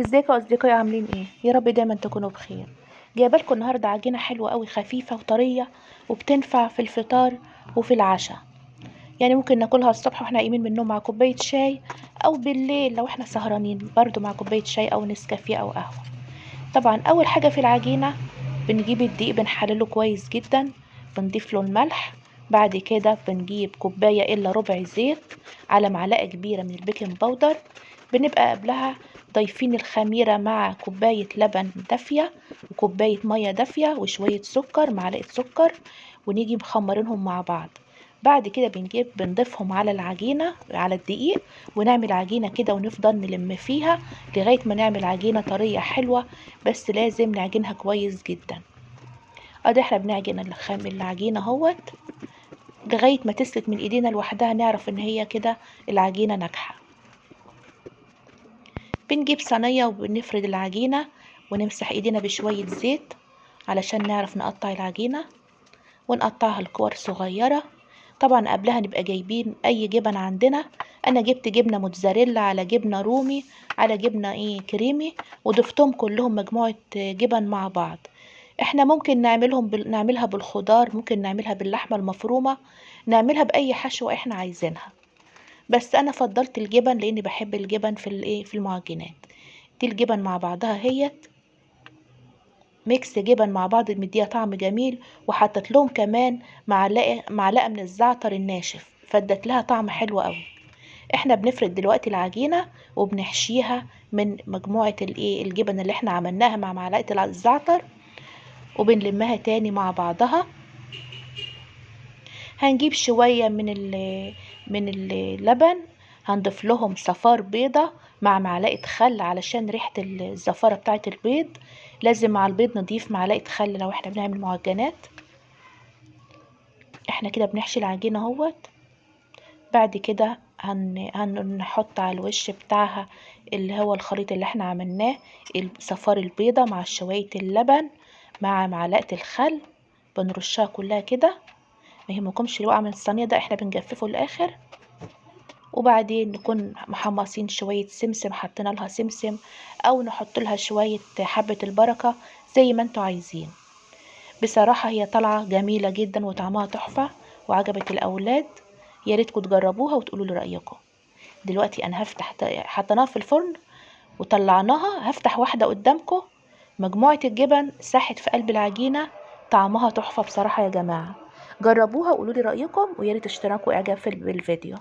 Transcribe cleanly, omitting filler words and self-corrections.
ازيكم يا اصدقائي، عاملين ايه؟ يا رب دايما تكونوا بخير. جايبه لكم النهارده عجينه حلوه قوي، خفيفه وطريه، وبتنفع في الفطار وفي العشاء. يعني ممكن ناكلها الصبح واحنا قايمين من النوم مع كوبايه شاي، او بالليل لو احنا سهرانين برضو مع كوبايه شاي او نسكافيه او قهوه. طبعا اول حاجه في العجينه بنجيب الدقيق، بنحلله كويس جدا، بنضيف له الملح. بعد كده بنجيب كوبايه الا ربع زيت على معلقه كبيره من البيكنج باودر. بنبقى قبلها ضايفين الخميره مع كوبايه لبن دافيه وكوبايه ميه دافيه وشويه سكر، معلقه سكر، ونيجي مخمرينهم مع بعض. بعد كده بنضيفهم على العجينه، على الدقيق، ونعمل عجينه كده ونفضل نلم فيها لغايه ما نعمل عجينه طريه حلوه. بس لازم نعجنها كويس جدا. ادي احنا بنعجن العجينه اهوت لغايه ما تسلك من ايدينا لوحدها، نعرف ان هي كده العجينه ناجحه. بنجيب صينيه وبنفرد العجينه ونمسح ايدينا بشويه زيت علشان نعرف نقطع العجينه، ونقطعها لكور صغيره. طبعا قبلها نبقى جايبين اي جبن عندنا. انا جبت جبنه موتزاريلا على جبنه رومي على جبنه كريمي، وضفتهم كلهم مجموعه جبن مع بعض. احنا ممكن نعملها بالخضار، ممكن نعملها باللحمه المفرومه، نعملها باي حشوه احنا عايزينها. بس انا فضلت الجبن لاني بحب الجبن في المعجنات. دي الجبن مع بعضها هيت ميكس جبن مع بعض، مديها طعم جميل. وحطت لهم كمان معلقه من الزعتر الناشف، فادت لها طعم حلو قوي. احنا بنفرد دلوقتي العجينه وبنحشيها من مجموعه الجبن اللي احنا عملناها مع معلقه الزعتر، وبنلمها تاني مع بعضها. هنجيب شويه من اللبن، هنضيف لهم صفار بيضه مع معلقه خل علشان ريحه الزفاره بتاعه البيض. لازم مع البيض نضيف معلقه خل لو احنا بنعمل معجنات. احنا كده بنحشي العجينه اهوت. بعد كده هنحط على الوش بتاعها اللي هو الخليط اللي احنا عملناه، صفار البيضه مع شويه اللبن مع معلقه الخل. بنرشها كلها كده، ما يهمكمش الوقع من الصينيه، ده احنا بنجففه الاخر. وبعدين نكون محمصين شويه سمسم، حطينا لها سمسم، او نحط لها شويه حبه البركه زي ما انتوا عايزين. بصراحه هي طالعه جميله جدا وطعمها تحفه وعجبت الاولاد. يا ريتكم تجربوها وتقولوا لي رايكم. دلوقتي انا حطيناها في الفرن وطلعناها. هفتح واحده قدامكم. مجموعه الجبن ساحت في قلب العجينه، طعمها تحفه بصراحه يا جماعه. جربوها وقولوا لي رايكم، ويا ريت اشتراك واعجاب في الفيديو.